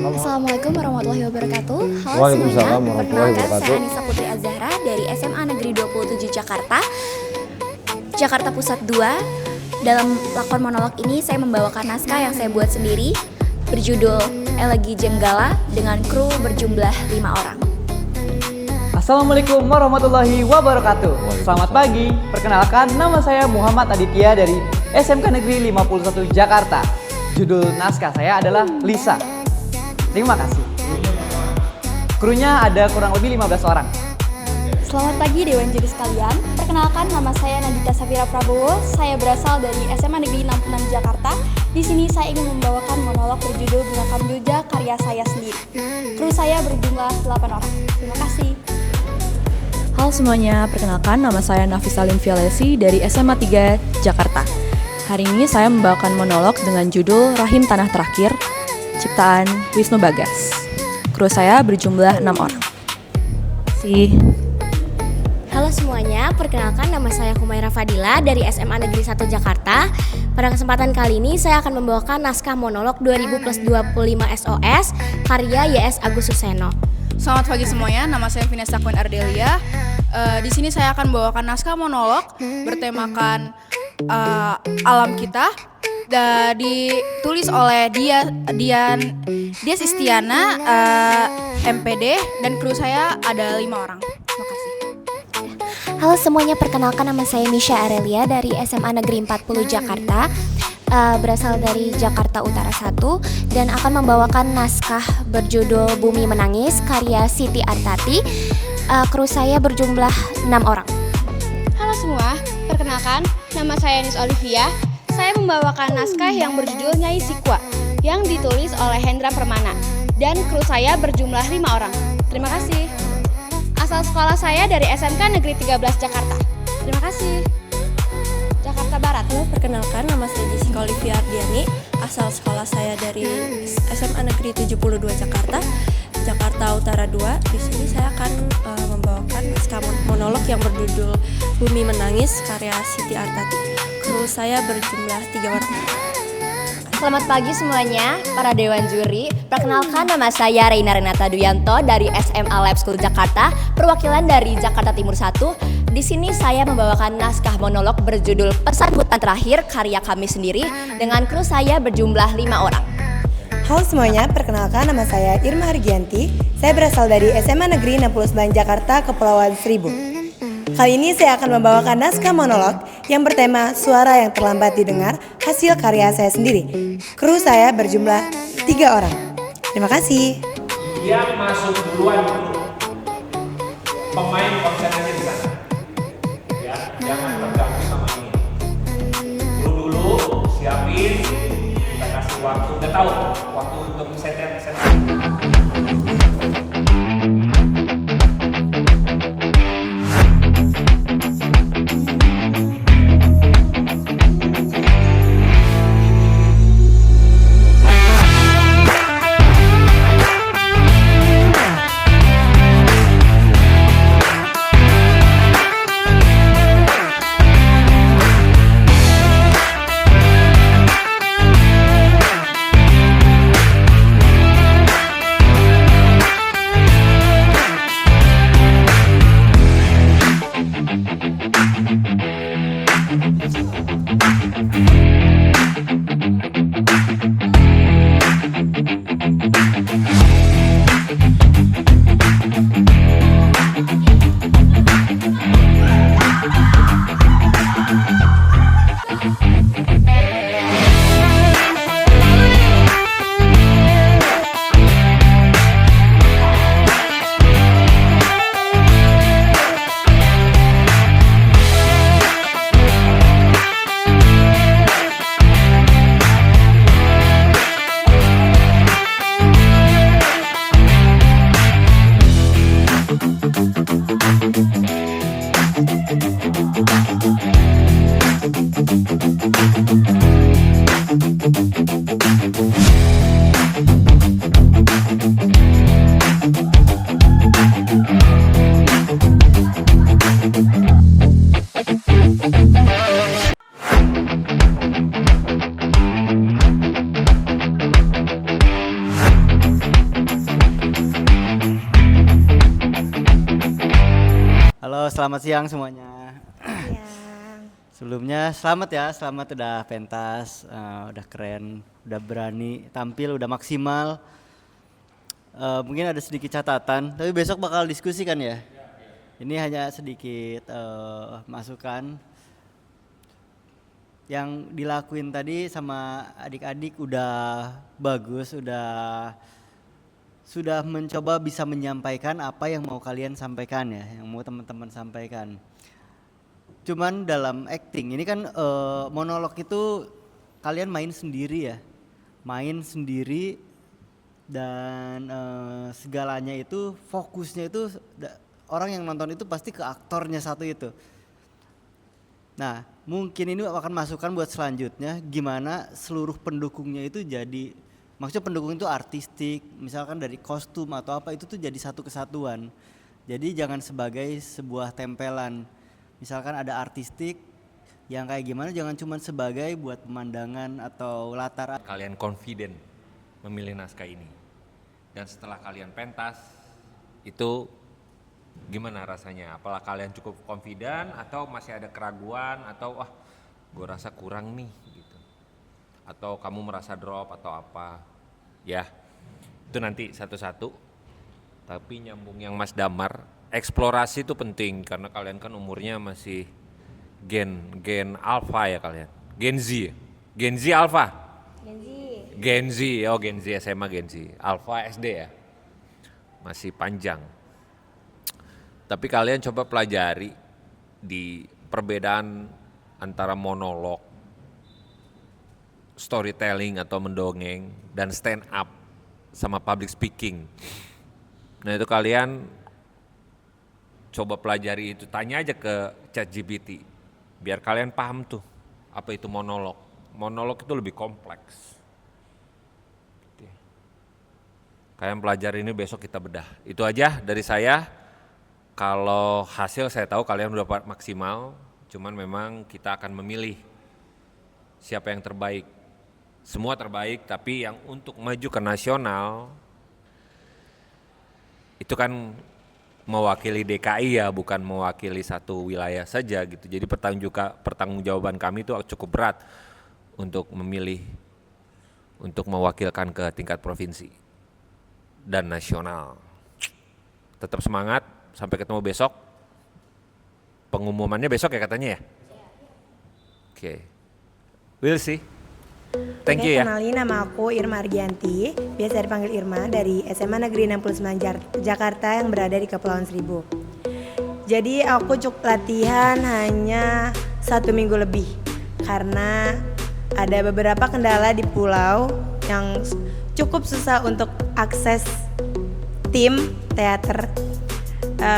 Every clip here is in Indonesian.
Assalamualaikum warahmatullahi wabarakatuh. Halo Waalaikumsalam semuanya, warahmatullahi perkenalkan wabarakatuh. saya Anissa Putri Azahra dari SMA Negeri 27 Jakarta, Jakarta Pusat 2. Dalam lakon monolog ini saya membawakan naskah yang saya buat sendiri berjudul Elegi Jenggala dengan kru berjumlah 5 orang. Assalamualaikum warahmatullahi wabarakatuh. Selamat pagi, perkenalkan nama saya Muhammad Aditya dari SMK Negeri 51 Jakarta. Judul naskah saya adalah Lisa. Terima kasih. Krunya ada kurang lebih 15 orang. Selamat pagi Dewan Juri sekalian. Perkenalkan nama saya Nandita Safira Prabowo. Saya berasal dari SMA Negeri 66 Jakarta. Di sini saya ingin membawakan monolog berjudul Bunga Kamboja karya saya sendiri. Kru saya berjumlah 8 orang. Terima kasih. Halo semuanya, perkenalkan nama saya Nafisa Linvialesi dari SMA 3 Jakarta. Hari ini saya membawakan monolog dengan judul Rahim Tanah Terakhir, ciptaan Wisnu Bagas. Kru saya berjumlah 6 orang. Halo semuanya, perkenalkan nama saya Humaira Fadila dari SMA Negeri 1 Jakarta. Pada kesempatan kali ini saya akan membawakan naskah monolog 2000+25 SOS karya YS Agus Suseno. Selamat pagi semuanya, nama saya Vinessa Queen Ardelia. Di sini saya akan membawakan naskah monolog bertemakan alam kita. Ditulis oleh Dias Istiana, MPD, dan kru saya ada 5 orang. Terima kasih. Halo semuanya, perkenalkan nama saya Misha Arelia dari SMA Negeri 40 Jakarta. Berasal dari Jakarta Utara 1 dan akan membawakan naskah berjudul Bumi Menangis karya Siti Artati. Kru saya berjumlah 6 orang. Halo semua, perkenalkan nama saya Nis Olivia. Saya membawakan naskah yang berjudul Nyai Sikwa yang ditulis oleh Hendra Permana dan kru saya berjumlah 5 orang. Terima kasih. Asal sekolah saya dari SMK Negeri 13 Jakarta. Terima kasih. Jakarta Barat. Halo, perkenalkan nama saya Jessica Olivia Ardiani. Asal sekolah saya dari SMA Negeri 72 Jakarta, Jakarta Utara 2. Di sini saya akan membawakan naskah monolog yang berjudul Bumi Menangis karya Siti Artati. Kru saya berjumlah 3 orang. Selamat pagi semuanya, para Dewan Juri. Perkenalkan nama saya Reina Renata Duyanto dari SMA Lab School Jakarta, perwakilan dari Jakarta Timur 1. Di sini saya membawakan naskah monolog berjudul Pesan Hutan Terakhir karya kami sendiri dengan kru saya berjumlah 5 orang. Halo semuanya, perkenalkan nama saya Irma Hargianti. Saya berasal dari SMA Negeri 69 Jakarta, Kepulauan Seribu. Kali ini saya akan membawakan naskah monolog yang bertema Suara yang Terlambat Didengar, hasil karya saya sendiri. Kru saya berjumlah 3 orang. Terima kasih. Dia masuk duluan dulu. Pemain konsentrasi di sana. Ya, jangan terganggu sama ini. Dulu siapin, kita kasih waktu. Udah tahu waktu untuk set. selamat siang semuanya. Sebelumnya selamat ya, selamat udah pentas, udah keren, udah berani tampil, udah maksimal. Mungkin ada sedikit catatan, tapi besok bakal diskusi kan ya. Ini hanya sedikit masukan. Yang dilakuin tadi sama adik-adik udah bagus, sudah mencoba bisa menyampaikan apa yang mau kalian sampaikan ya, yang mau teman-teman sampaikan. Cuman dalam acting ini kan monolog itu kalian main sendiri ya, main sendiri dan segalanya itu fokusnya itu orang yang nonton itu pasti ke aktornya satu itu. Nah mungkin ini akan masukan buat selanjutnya gimana seluruh pendukungnya itu jadi, maksudnya pendukung itu artistik, misalkan dari kostum atau apa itu tuh jadi satu kesatuan. Jadi jangan sebagai sebuah tempelan. Misalkan ada artistik yang kayak gimana, jangan cuma sebagai buat pemandangan atau latar. Kalian confident memilih naskah ini. Dan setelah kalian pentas, itu gimana rasanya? Apakah kalian cukup confident atau masih ada keraguan atau wah gue rasa kurang nih gitu. Atau kamu merasa drop atau apa? Ya, itu nanti satu-satu. Tapi nyambung yang Mas Damar, eksplorasi itu penting karena kalian kan umurnya masih gen alpha ya kalian. Gen Z alpha. Gen Z SMA Gen Z, alpha SD ya. Masih panjang. Tapi kalian coba pelajari di perbedaan antara monolog, storytelling atau mendongeng dan stand up sama public speaking. Nah itu kalian coba pelajari itu, tanya aja ke ChatGPT biar kalian paham tuh apa itu monolog. Monolog itu lebih kompleks. Kalian pelajari ini, besok kita bedah. Itu aja dari saya. Kalau hasil saya tahu kalian udah maksimal, cuman memang kita akan memilih siapa yang terbaik. Semua terbaik, tapi yang untuk maju ke nasional itu kan mewakili DKI ya, bukan mewakili satu wilayah saja gitu. Jadi pertanggungjawaban kami itu cukup berat untuk memilih, untuk mewakilkan ke tingkat provinsi dan nasional. Tetap semangat, sampai ketemu besok. Pengumumannya besok ya katanya ya? Oke. We'll see. Thank you ya. Kenalin, nama aku Irma Argianti, biasa dipanggil Irma, dari SMA Negeri 69 Jakarta yang berada di Kepulauan Seribu. Jadi aku cukup latihan hanya 1 minggu lebih karena ada beberapa kendala di pulau yang cukup susah untuk akses tim teater.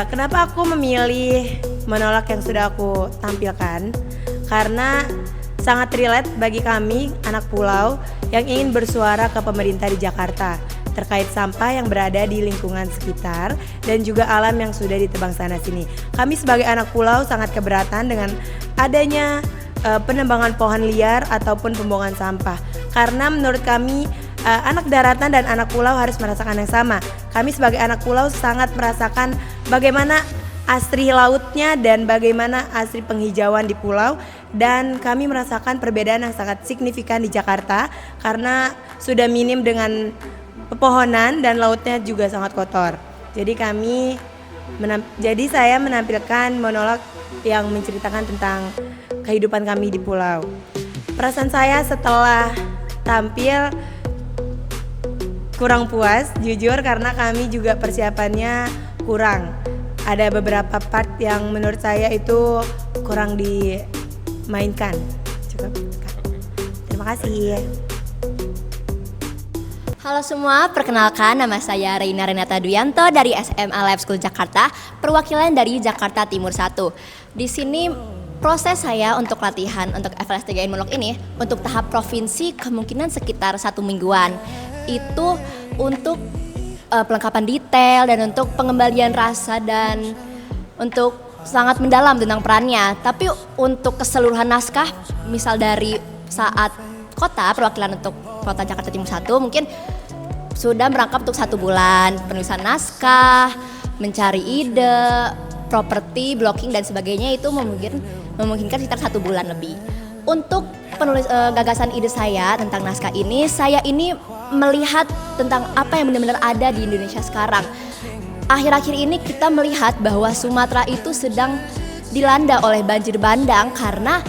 Kenapa aku memilih monolog yang sudah aku tampilkan? Karena sangat relate bagi kami anak pulau yang ingin bersuara ke pemerintah di Jakarta terkait sampah yang berada di lingkungan sekitar dan juga alam yang sudah ditebang sana sini. Kami sebagai anak pulau sangat keberatan dengan adanya penebangan pohon liar ataupun pembuangan sampah. Karena menurut kami anak daratan dan anak pulau harus merasakan yang sama. Kami sebagai anak pulau sangat merasakan bagaimana asri lautnya dan bagaimana asri penghijauan di pulau, dan kami merasakan perbedaan yang sangat signifikan di Jakarta karena sudah minim dengan pepohonan dan lautnya juga sangat kotor. Jadi saya menampilkan monolog yang menceritakan tentang kehidupan kami di pulau. Perasaan saya setelah tampil kurang puas, jujur, karena kami juga persiapannya kurang. Ada beberapa part yang menurut saya itu kurang dimainkan. Cukup. Terima kasih. Halo semua, perkenalkan nama saya Reina Renata Duyanto dari SMA Lab School Jakarta, perwakilan dari Jakarta Timur 1. Di sini proses saya untuk latihan untuk FLS3 monolog ini untuk tahap provinsi kemungkinan sekitar 1 mingguan. Itu untuk pelengkapan detail dan untuk pengembalian rasa dan untuk sangat mendalam tentang perannya. Tapi untuk keseluruhan naskah, misal dari saat kota, perwakilan untuk kota Jakarta Timur 1 mungkin sudah merangkap untuk 1 bulan penulisan naskah, mencari ide, properti, blocking dan sebagainya itu memungkinkan sekitar 1 bulan lebih. Untuk penulis gagasan ide saya tentang naskah ini, saya ini melihat tentang apa yang benar-benar ada di Indonesia sekarang. Akhir-akhir ini kita melihat bahwa Sumatera itu sedang dilanda oleh banjir bandang karena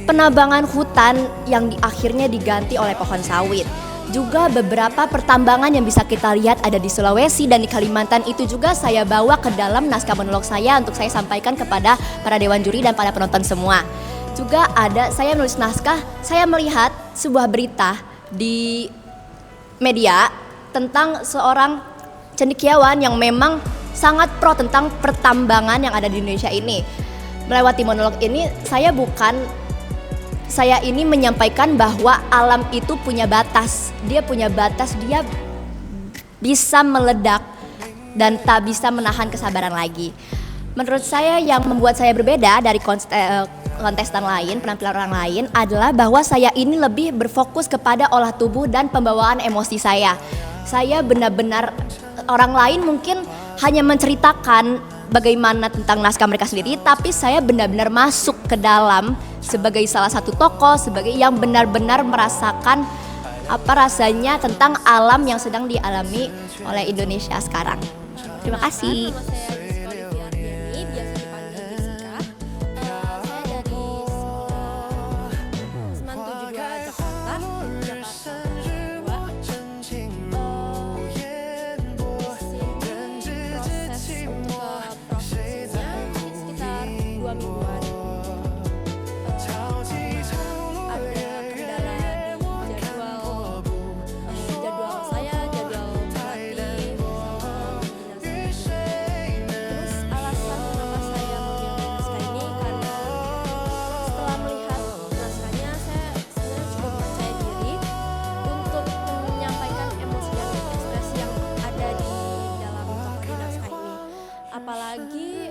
penambangan hutan yang akhirnya diganti oleh pohon sawit. Juga beberapa pertambangan yang bisa kita lihat ada di Sulawesi dan di Kalimantan itu juga saya bawa ke dalam naskah monolog saya untuk saya sampaikan kepada para dewan juri dan para penonton semua. Juga saya menulis naskah, saya melihat sebuah berita di media tentang seorang cendekiawan yang memang sangat pro tentang pertambangan yang ada di Indonesia ini. Melewati monolog ini saya ini menyampaikan bahwa alam itu punya batas. Dia punya batas, dia bisa meledak dan tak bisa menahan kesabaran lagi. Menurut saya yang membuat saya berbeda dari kontestan lain, penampilan orang lain adalah bahwa saya ini lebih berfokus kepada olah tubuh dan pembawaan emosi saya. Saya benar-benar, orang lain mungkin hanya menceritakan bagaimana tentang naskah mereka sendiri, tapi saya benar-benar masuk ke dalam sebagai salah satu tokoh, sebagai yang benar-benar merasakan apa rasanya tentang alam yang sedang dialami oleh Indonesia sekarang. Terima kasih. Apalagi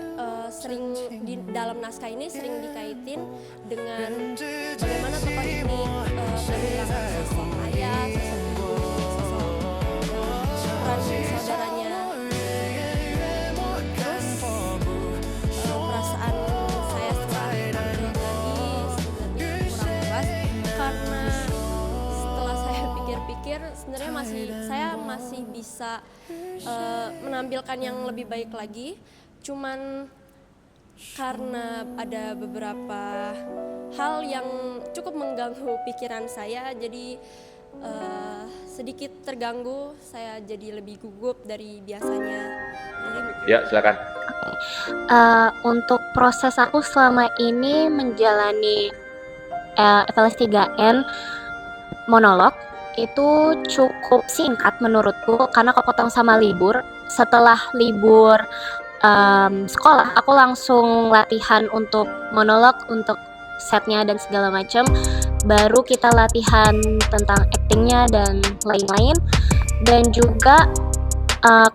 dalam naskah ini sering dikaitin dengan bagaimana tokoh ini kehilangan sosok ayah, sosok ibu, sosok peran saudaranya. Terus perasaan saya setelah tampil lagi sebenarnya kurang puas karena setelah saya pikir-pikir sebenarnya saya masih bisa menampilkan yang lebih baik lagi. Cuman karena ada beberapa hal yang cukup mengganggu pikiran saya, jadi sedikit terganggu, saya jadi lebih gugup dari biasanya. Ya, silakan. Untuk proses aku selama ini menjalani FLS 3N monolog itu cukup singkat menurutku karena kepotong sama libur. Setelah libur sekolah, aku langsung latihan untuk monolog, untuk setnya dan segala macam. Baru kita latihan tentang actingnya dan lain-lain. Dan juga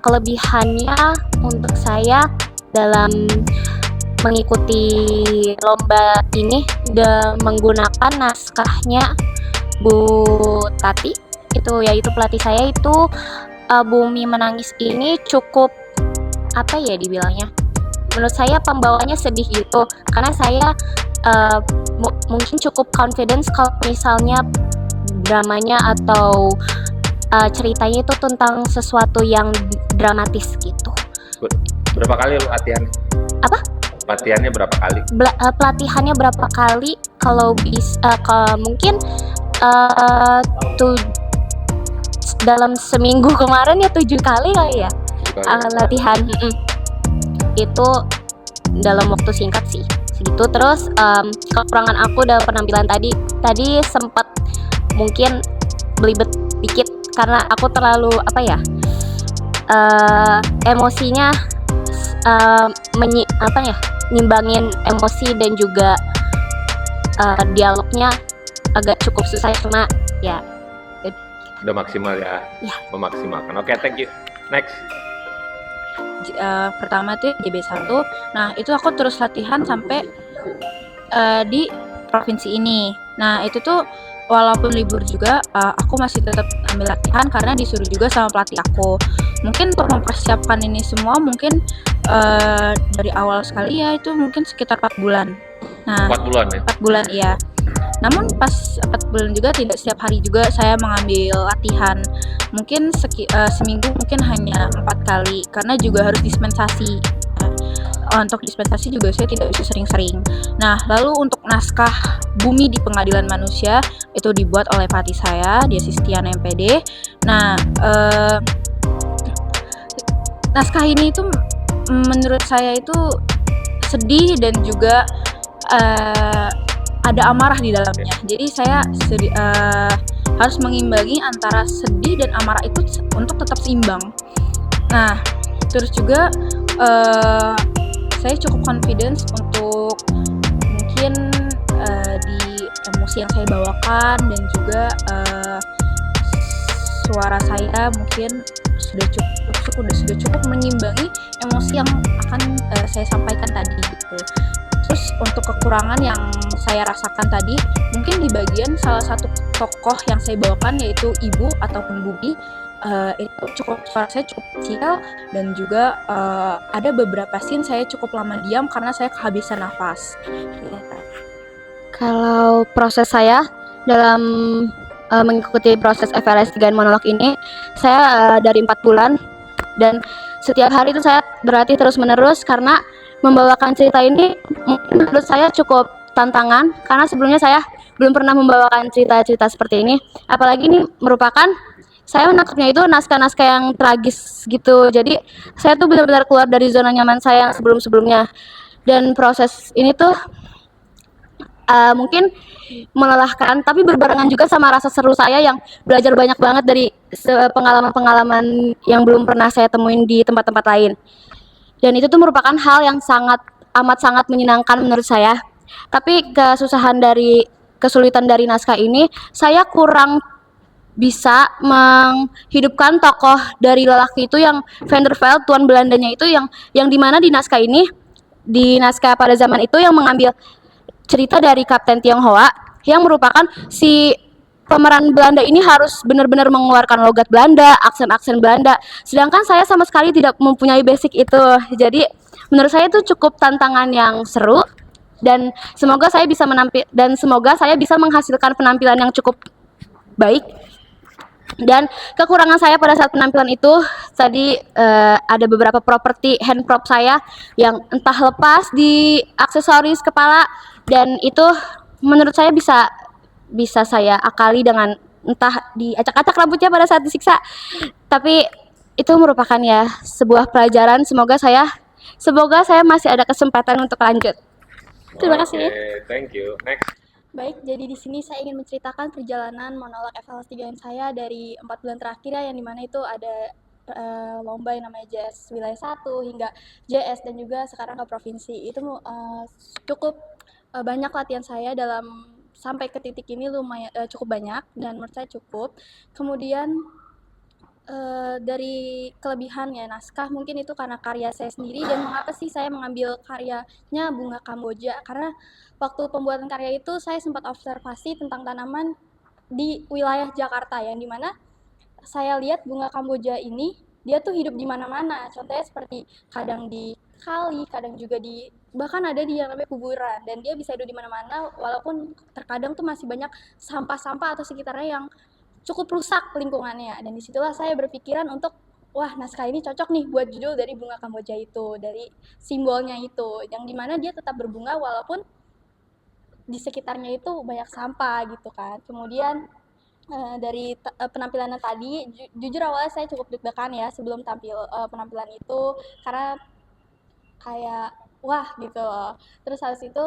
kelebihannya untuk saya dalam mengikuti lomba ini udah menggunakan naskahnya Bu Tati, yaitu pelatih saya itu. Bumi Menangis ini cukup apa ya dibilangnya, menurut saya pembawaannya sedih gitu karena saya mungkin cukup confidence kalau misalnya dramanya atau ceritanya itu tentang sesuatu yang dramatis gitu. Berapa kali latihan? Apa? Latihannya berapa kali? Pelatihannya berapa kali? Kalau mungkin dalam seminggu kemarin ya 7 kali kali ya latihan. Itu dalam waktu singkat sih segitu. Terus kekurangan aku dalam penampilan tadi sempat mungkin belibet dikit karena aku terlalu emosinya nimbangin emosi dan juga dialognya agak cukup susah, cuma ya udah maksimal ya. Memaksimalkan. Oke, thank you. Next. Pertama tuh JB1. Nah, itu aku terus latihan sampai di provinsi ini. Nah, itu tuh walaupun libur juga aku masih tetap ambil latihan karena disuruh juga sama pelatih aku. Mungkin untuk mempersiapkan ini semua mungkin dari awal sekali ya itu mungkin sekitar 4 bulan. Nah, 4 bulan ya? 4 bulan iya. Namun pas 4 bulan juga tidak setiap hari juga saya mengambil latihan. Mungkin seminggu mungkin hanya 4 kali karena juga harus dispensasi. Untuk dispensasi juga saya tidak bisa sering-sering. Nah, lalu untuk naskah Bumi di Pengadilan Manusia itu dibuat oleh pelatih saya, dia Sistiana MPD. Nah, naskah ini itu menurut saya itu sedih dan juga ada amarah di dalamnya. Jadi saya harus mengimbangi antara sedih dan amarah itu untuk tetap seimbang. Nah, terus juga saya cukup confidence untuk mungkin di emosi yang saya bawakan dan juga suara saya mungkin sudah cukup mengimbangi emosi yang akan saya sampaikan tadi gitu. Terus untuk kekurangan yang saya rasakan tadi mungkin di bagian salah satu tokoh yang saya bawakan yaitu ibu ataupun Bumi, itu suara saya cukup kecil dan juga ada beberapa scene saya cukup lama diam karena saya kehabisan nafas. Kalau proses saya dalam mengikuti proses FLS 3 monolog ini, saya dari 4 bulan dan setiap hari itu saya berlatih terus-menerus karena membawakan cerita ini menurut saya cukup tantangan karena sebelumnya saya belum pernah membawakan cerita-cerita seperti ini. Apalagi ini merupakan saya menangkapnya itu naskah-naskah yang tragis gitu. Jadi saya tuh benar-benar keluar dari zona nyaman saya yang sebelum-sebelumnya. Dan proses ini tuh mungkin melelahkan tapi berbarengan juga sama rasa seru saya yang belajar banyak banget dari pengalaman-pengalaman yang belum pernah saya temuin di tempat-tempat lain. Dan itu tuh merupakan hal yang amat sangat menyenangkan menurut saya. Tapi kesulitan dari naskah ini, saya kurang bisa menghidupkan tokoh dari lelaki itu yang Van der Velde, tuan Belandanya itu yang dimana di naskah ini, di naskah pada zaman itu yang mengambil cerita dari Kapten Tionghoa yang merupakan si pemeran Belanda ini harus benar-benar mengeluarkan logat Belanda, aksen-aksen Belanda. Sedangkan saya sama sekali tidak mempunyai basic itu. Jadi menurut saya itu cukup tantangan yang seru dan semoga saya bisa menghasilkan penampilan yang cukup baik. Dan kekurangan saya pada saat penampilan itu tadi ada beberapa properti hand prop saya yang entah lepas di aksesoris kepala dan itu menurut saya bisa saya akali dengan entah diacak-acak rambutnya pada saat disiksa. Tapi itu merupakan ya sebuah pelajaran. Semoga saya masih ada kesempatan untuk lanjut. Terima kasih. Thank you. Next. Baik, jadi di sini saya ingin menceritakan perjalanan monolog FLS 3 saya dari 4 bulan terakhir ya, yang dimana itu ada lomba yang namanya JS Wilayah 1 hingga JS dan juga sekarang ke provinsi. Itu cukup banyak latihan saya dalam sampai ke titik ini lumayan cukup banyak dan menurut saya cukup. Kemudian dari kelebihan ya naskah mungkin itu karena karya saya sendiri dan mengapa sih saya mengambil karyanya bunga Kamboja karena waktu pembuatan karya itu saya sempat observasi tentang tanaman di wilayah Jakarta yang dimana saya lihat bunga Kamboja ini dia tuh hidup di mana-mana, contohnya seperti kadang di kali, kadang juga bahkan ada di yang namanya kuburan dan dia bisa hidup di mana-mana walaupun terkadang tuh masih banyak sampah-sampah atau sekitarnya yang cukup rusak lingkungannya. Dan disitulah saya berpikiran untuk wah naskah ini cocok nih buat judul dari bunga Kamboja itu, dari simbolnya itu yang dimana dia tetap berbunga walaupun di sekitarnya itu banyak sampah gitu kan. Kemudian dari penampilannya tadi jujur awalnya saya cukup deg-degan ya sebelum tampil penampilan itu karena kayak wah gitu loh. Terus habis itu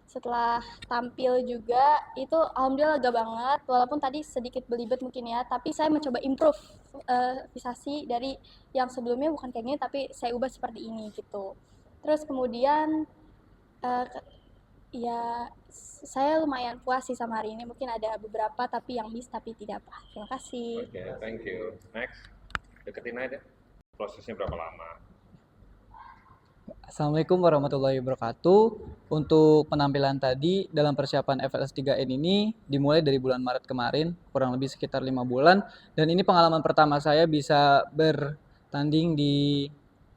setelah tampil juga itu alhamdulillah lega banget walaupun tadi sedikit belibet mungkin ya, tapi saya mencoba improvisasi dari yang sebelumnya bukan kayak gini tapi saya ubah seperti ini gitu. Terus kemudian ya saya lumayan puas sih sama hari ini, mungkin ada beberapa tapi yang miss tapi tidak apa. Terima kasih. Oke, thank you. Next. Deketin aja. Prosesnya berapa lama? Assalamualaikum warahmatullahi wabarakatuh. Untuk penampilan tadi dalam persiapan FLS 3N ini dimulai dari bulan Maret kemarin, kurang lebih sekitar 5 bulan. Dan ini pengalaman pertama saya bisa bertanding di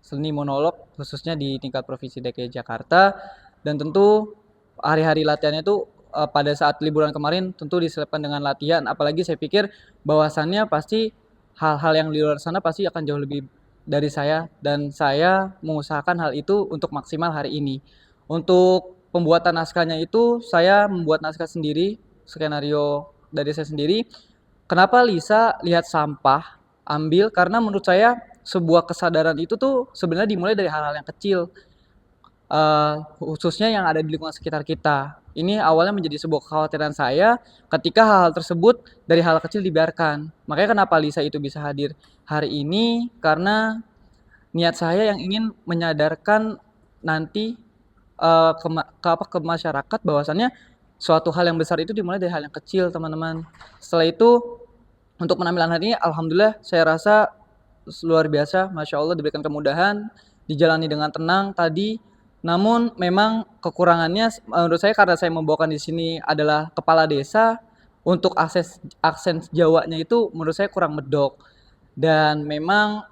seni monolog, khususnya di tingkat Provinsi DKI Jakarta. Dan tentu hari-hari latihannya itu pada saat liburan kemarin tentu diselipkan dengan latihan. Apalagi saya pikir bahwasannya pasti hal-hal yang di luar sana pasti akan jauh lebih dari saya, dan saya mengusahakan hal itu untuk maksimal hari ini. Untuk pembuatan naskahnya itu saya membuat naskah sendiri, skenario dari saya sendiri. Kenapa Lisa lihat sampah ambil? Karena menurut saya sebuah kesadaran itu tuh sebenarnya dimulai dari hal-hal yang kecil, khususnya yang ada di lingkungan sekitar kita. Ini awalnya menjadi sebuah kekhawatiran saya ketika hal-hal tersebut dari hal kecil dibiarkan. Makanya kenapa Lisa itu bisa hadir hari ini, karena niat saya yang ingin menyadarkan nanti ke masyarakat bahwasannya suatu hal yang besar itu dimulai dari hal yang kecil, teman-teman. Setelah itu untuk penampilan hari ini alhamdulillah saya rasa luar biasa, Masya Allah, diberikan kemudahan, dijalani dengan tenang tadi. Namun memang kekurangannya menurut saya karena saya membawakan di sini adalah kepala desa, untuk aksen Jawanya itu menurut saya kurang medok. Dan memang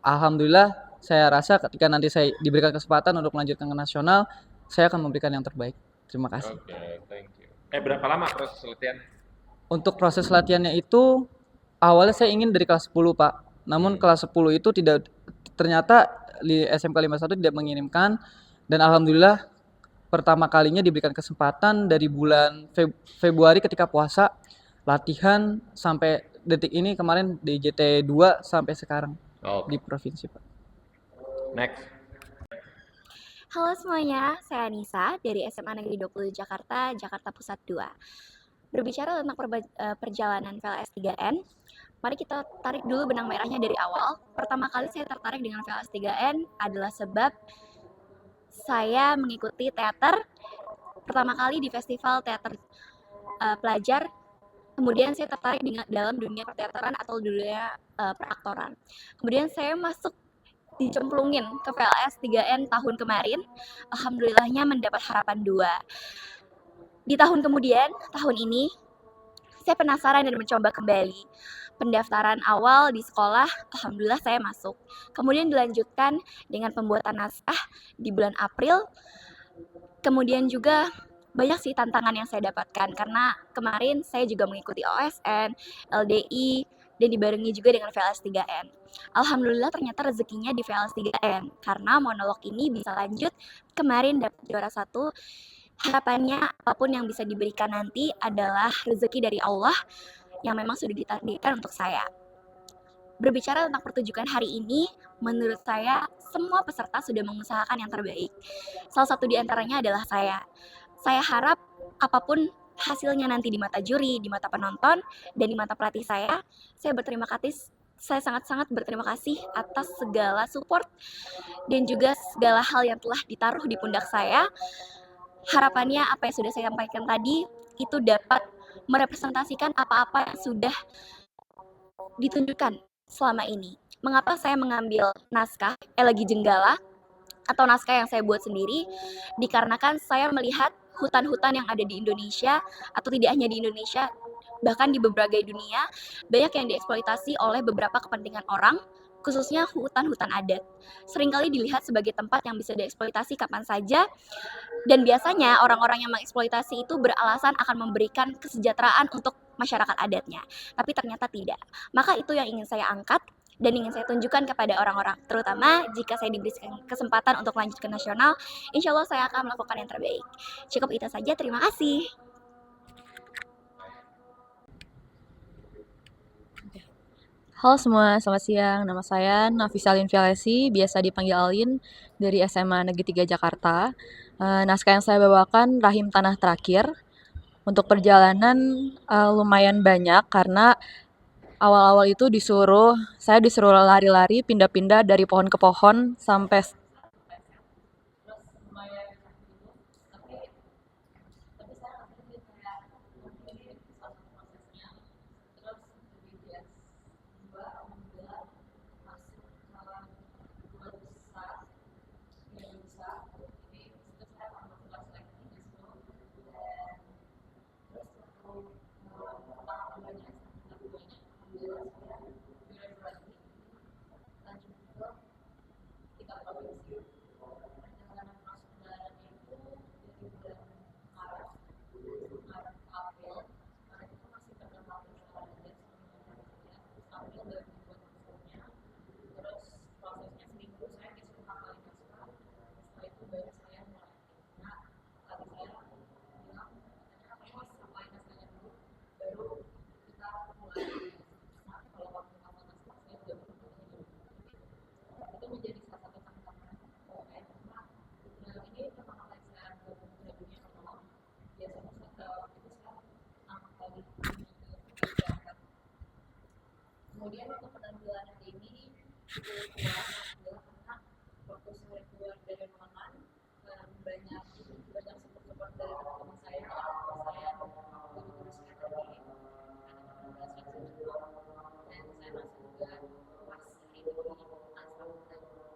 alhamdulillah saya rasa ketika nanti saya diberikan kesempatan untuk melanjutkan ke nasional, saya akan memberikan yang terbaik. Terima kasih. Oke, thank you. Berapa lama proses latihan? Untuk proses latihannya itu awalnya saya ingin dari kelas 10, Pak. Namun kelas 10 itu tidak, ternyata di SMK 51 tidak mengirimkan, dan alhamdulillah pertama kalinya diberikan kesempatan dari bulan Februari ketika puasa, latihan sampai detik ini kemarin di JT 2 sampai sekarang di provinsi, Pak. Next. Halo semuanya, saya Anissa dari SMA Negeri 20 Jakarta, Jakarta Pusat 2. Berbicara tentang perjalanan VLS 3N, mari kita tarik dulu benang merahnya dari awal. Pertama kali saya tertarik dengan VLS 3N adalah sebab saya mengikuti teater pertama kali di festival teater pelajar. Kemudian saya tertarik dalam dunia perteateran atau dunia peraktoran. Kemudian saya masuk dicemplungin ke VLS 3N tahun kemarin. Alhamdulillahnya mendapat harapan 2. Di tahun kemudian, tahun ini, saya penasaran dan mencoba kembali. Pendaftaran awal di sekolah, alhamdulillah saya masuk. Kemudian dilanjutkan dengan pembuatan naskah di bulan April. Kemudian juga banyak sih tantangan yang saya dapatkan karena kemarin saya juga mengikuti OSN, LDI, dan dibarengi juga dengan VLS 3N. Alhamdulillah ternyata rezekinya di VLS 3N karena monolog ini bisa lanjut. Kemarin dapat juara 1. Harapannya apapun yang bisa diberikan nanti adalah rezeki dari Allah yang memang sudah ditakdirkan untuk saya. Berbicara tentang pertunjukan hari ini, menurut saya semua peserta sudah mengusahakan yang terbaik. Salah satu di antaranya adalah saya. Saya harap apapun hasilnya nanti di mata juri, di mata penonton, dan di mata pelatih saya berterima kasih. Saya sangat-sangat berterima kasih atas segala support dan juga segala hal yang telah ditaruh di pundak saya. Harapannya apa yang sudah saya sampaikan tadi itu dapat merepresentasikan apa-apa yang sudah ditunjukkan selama ini. Mengapa saya mengambil naskah Elegi Jenggala atau naskah yang saya buat sendiri? Dikarenakan saya melihat hutan-hutan yang ada di Indonesia, atau tidak hanya di Indonesia, bahkan di berbagai dunia, banyak yang dieksploitasi oleh beberapa kepentingan orang, khususnya hutan-hutan adat. Seringkali dilihat sebagai tempat yang bisa dieksploitasi kapan saja, dan biasanya orang-orang yang mengeksploitasi itu beralasan akan memberikan kesejahteraan untuk masyarakat adatnya. Tapi ternyata tidak. Maka itu yang ingin saya angkat dan ingin saya tunjukkan kepada orang-orang. Terutama jika saya diberikan kesempatan untuk lanjut ke nasional, insya Allah saya akan melakukan yang terbaik. Cukup itu saja, terima kasih. Halo semua, selamat siang. Nama saya Nafisa Linfialesi, biasa dipanggil Alin, dari SMA Negeri 3 Jakarta. Naskah yang saya bawakan Rahim Tanah Terakhir. Untuk perjalanan lumayan banyak karena awal-awal itu saya disuruh lari-lari, pindah-pindah dari pohon ke pohon sampai Kemudian untuk penampilan hari ini cukup puas adalah karena waktu saya keluar dari ruangan banyak support dari teman-teman saya kalau saya menuliskan tadi anak-anak juga dan saya masih juga puas hari ini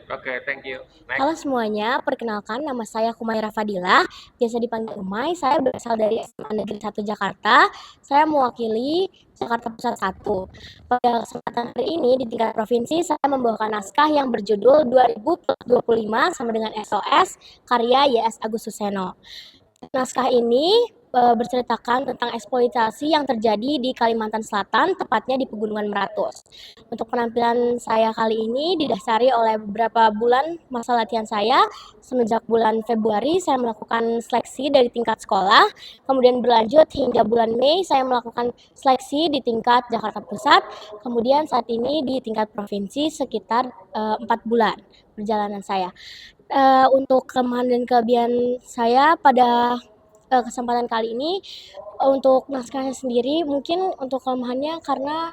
Oke, thank you. Next. Halo semuanya, perkenalkan nama saya Humaira Fadilah, biasa dipanggil Umay. Saya berasal dari SMA Negeri 1 Jakarta. Saya mewakili Jakarta Pusat 1. Pada kesempatan hari ini di tingkat provinsi, saya membawakan naskah yang berjudul 2025 sama dengan SOS karya YS Agustus Seno. Naskah ini berceritakan tentang eksploitasi yang terjadi di Kalimantan Selatan, tepatnya di Pegunungan Meratus. Untuk penampilan saya kali ini didasari oleh beberapa bulan masa latihan saya. Semenjak bulan Februari saya melakukan seleksi dari tingkat sekolah, kemudian berlanjut hingga bulan Mei saya melakukan seleksi di tingkat Jakarta Pusat, kemudian saat ini di tingkat provinsi sekitar 4 bulan perjalanan saya. Untuk kelemahan dan kelebihan saya pada kesempatan kali ini, untuk naskahnya sendiri mungkin untuk kelemahannya karena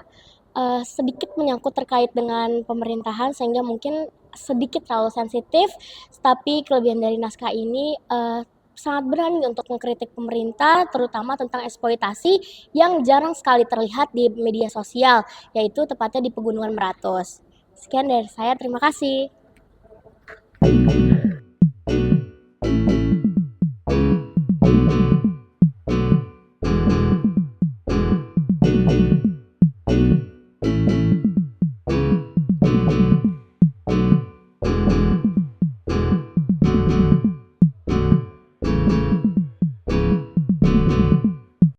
sedikit menyangkut terkait dengan pemerintahan sehingga mungkin sedikit terlalu sensitif, tapi kelebihan dari naskah ini sangat berani untuk mengkritik pemerintah, terutama tentang eksploitasi yang jarang sekali terlihat di media sosial, yaitu tepatnya di Pegunungan Meratus. Sekian dari saya, terima kasih.